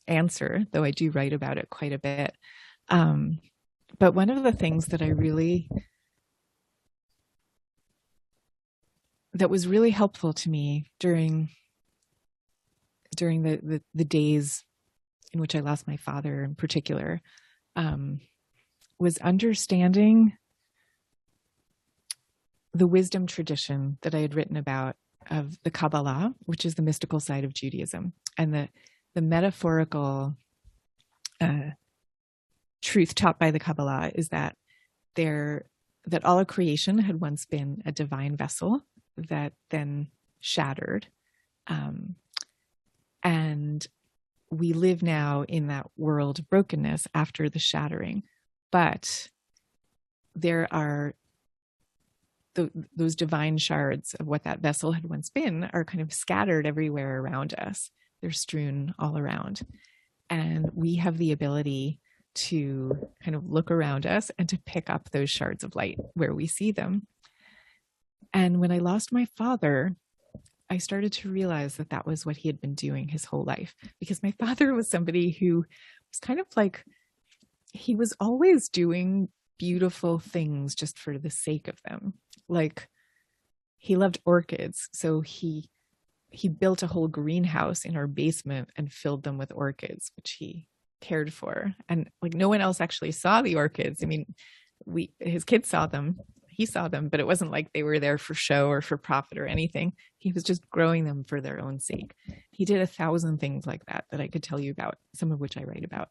answer, though I do write about it quite a bit. But one of the things that that was really helpful to me during the days in which I lost my father in particular, was understanding the wisdom tradition that I had written about of the Kabbalah, which is the mystical side of Judaism, and the metaphorical truth taught by the Kabbalah is that all of creation had once been a divine vessel that then shattered, and we live now in that world of brokenness after the shattering. But there are those divine shards of what that vessel had once been are kind of scattered everywhere around us. They're strewn all around. And we have the ability to kind of look around us and to pick up those shards of light where we see them. And when I lost my father, I started to realize that that was what he had been doing his whole life, because my father was somebody who was kind of like, he was always doing beautiful things just for the sake of them. Like, he loved orchids, so he built a whole greenhouse in our basement and filled them with orchids, which he cared for. And like, no one else actually saw the orchids. I mean, his kids saw them, he saw them, but it wasn't like they were there for show or for profit or anything. He was just growing them for their own sake. He did 1,000 things like that I could tell you about, some of which I write about.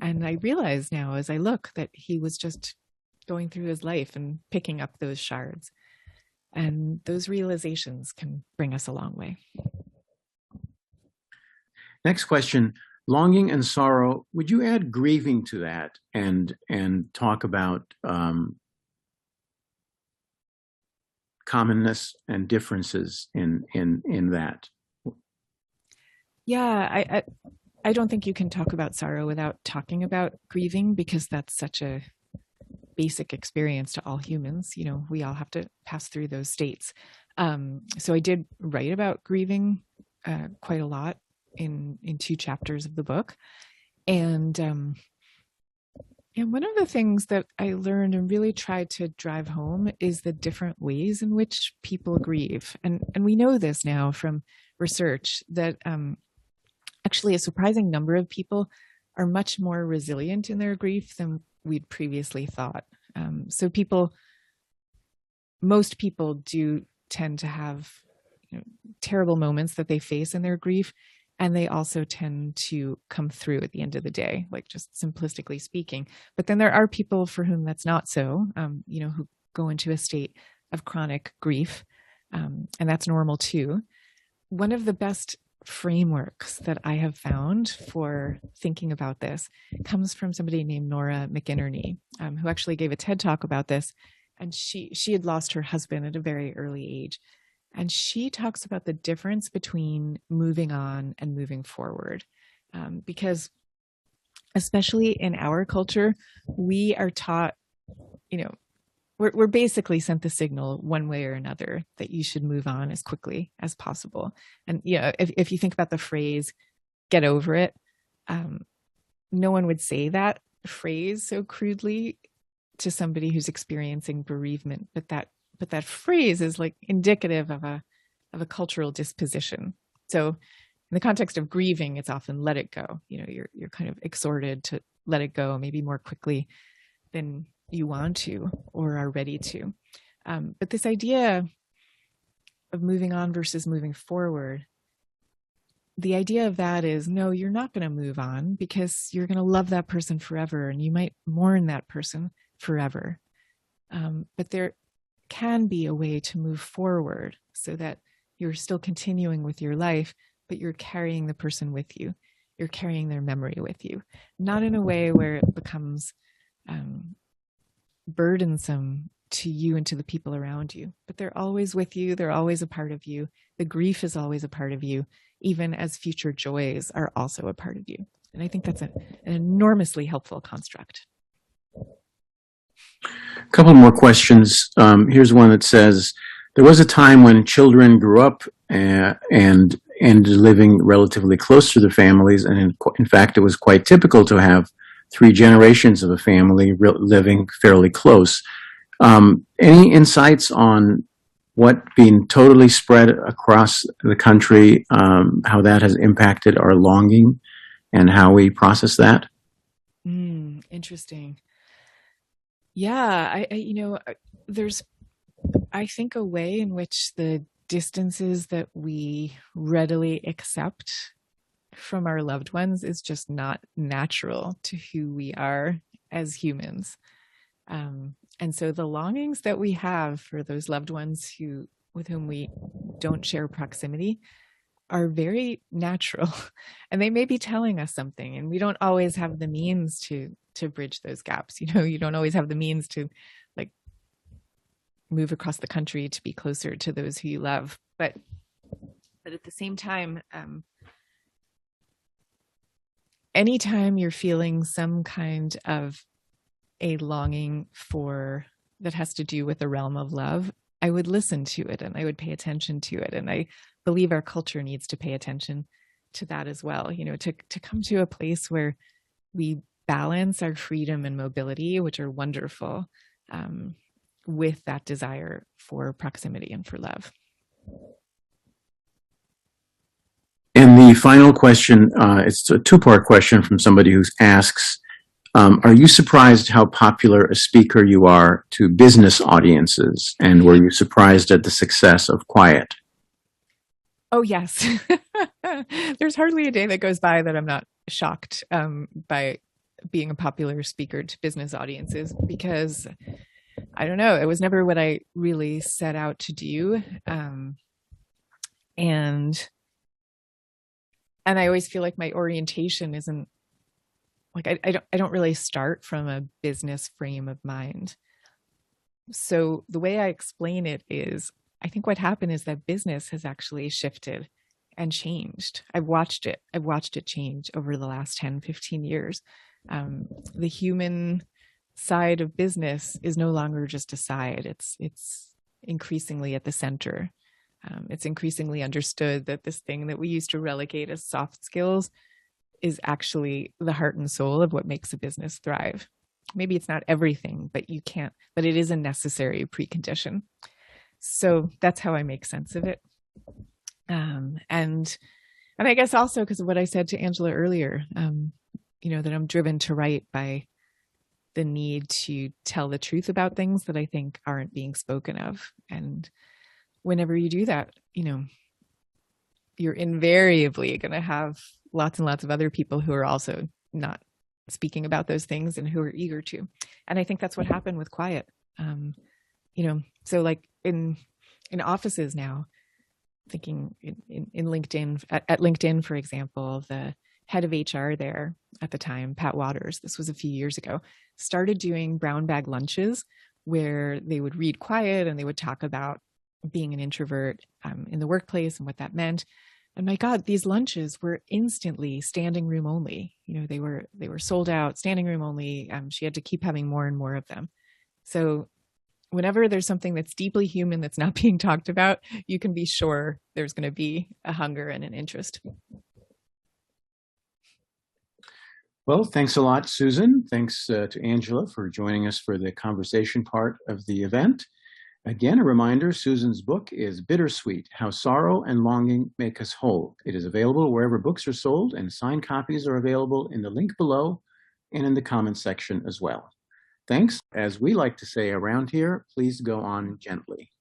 And I realize now as I look that he was just going through his life and picking up those shards. And those realizations can bring us a long way. Next question, longing and sorrow. Would you add grieving to that and talk about commonness and differences in that? Yeah, I don't think you can talk about sorrow without talking about grieving, because that's such a basic experience to all humans. You know, we all have to pass through those states. So I did write about grieving quite a lot in 2 chapters of the book. And one of the things that I learned and really tried to drive home is the different ways in which people grieve. And we know this now from research that actually a surprising number of people are much more resilient in their grief than we'd previously thought. So most people do tend to have, terrible moments that they face in their grief. And they also tend to come through at the end of the day, like just simplistically speaking. But then there are people for whom that's not so, who go into a state of chronic grief. And that's normal too. One of the best frameworks that I have found for thinking about this comes from somebody named Nora McInerney, who actually gave a TED Talk about this. And she had lost her husband at a very early age. And she talks about the difference between moving on and moving forward. Because especially in our culture, we are taught, we're basically sent the signal one way or another that you should move on as quickly as possible. And if you think about the phrase, get over it, no one would say that phrase so crudely to somebody who's experiencing bereavement, but that phrase is like indicative of a cultural disposition. So in the context of grieving, it's often let it go. You're kind of exhorted to let it go, maybe more quickly than you want to or are ready to. But this idea of moving on versus moving forward, the idea of that is, no, you're not going to move on because you're going to love that person forever and you might mourn that person forever. But there can be a way to move forward so that you're still continuing with your life, but you're carrying the person with you. You're carrying their memory with you, not in a way where it becomes burdensome to you and to the people around you, but they're always with you. They're always a part of you. The grief is always a part of you, even as future joys are also a part of you. And I think that's an enormously helpful construct. A couple more questions. Here's one that says, there was a time when children grew up and ended living relatively close to their families. And in fact, it was quite typical to have 3 generations of a family living fairly close. Any insights on what being totally spread across the country, how that has impacted our longing and how we process that? Interesting. Yeah, there's, I think, a way in which the distances that we readily accept from our loved ones is just not natural to who we are as humans. And so the longings that we have for those loved ones with whom we don't share proximity are very natural, and they may be telling us something, and we don't always have the means to bridge those gaps. You don't always have the means to move across the country to be closer to those who you love. But at the same time, anytime you're feeling some kind of a longing for that has to do with the realm of love, I would listen to it and I would pay attention to it. And I believe our culture needs to pay attention to that as well, to come to a place where we balance our freedom and mobility, which are wonderful, with that desire for proximity and for love. And the final question, it's a two-part question from somebody who asks, are you surprised how popular a speaker you are to business audiences? And were you surprised at the success of Quiet? Oh, yes. There's hardly a day that goes by that I'm not shocked by being a popular speaker to business audiences, because I don't know, it was never what I really set out to do. And I always feel like my orientation isn't like, I don't really start from a business frame of mind. So the way I explain it is, I think what happened is that business has actually shifted and changed. I've watched it change over the last 10, 15 years. The human side of business is no longer just a side. It's increasingly at the center. It's increasingly understood that this thing that we used to relegate as soft skills is actually the heart and soul of what makes a business thrive. Maybe it's not everything, but it is a necessary precondition. So that's how I make sense of it. And I guess also because of what I said to Angela earlier, that I'm driven to write by the need to tell the truth about things that I think aren't being spoken of. And whenever you do that, you're invariably going to have lots and lots of other people who are also not speaking about those things and who are eager to. And I think that's what happened with Quiet. So like in offices now, thinking in LinkedIn, at LinkedIn, for example, the head of HR there at the time, Pat Waters, this was a few years ago, started doing brown bag lunches where they would read Quiet and they would talk about being an introvert in the workplace and what that meant. And my God, these lunches were instantly standing room only. They were sold out, standing room only. She had to keep having more and more of them. So whenever there's something that's deeply human that's not being talked about, you can be sure there's going to be a hunger and an interest. Well, thanks a lot, Susan. Thanks to Angela for joining us for the conversation part of the event. Again, a reminder, Susan's book is Bittersweet, How Sorrow and Longing Make Us Whole. It is available wherever books are sold, and signed copies are available in the link below and in the comments section as well. Thanks. As we like to say around here, please go on gently.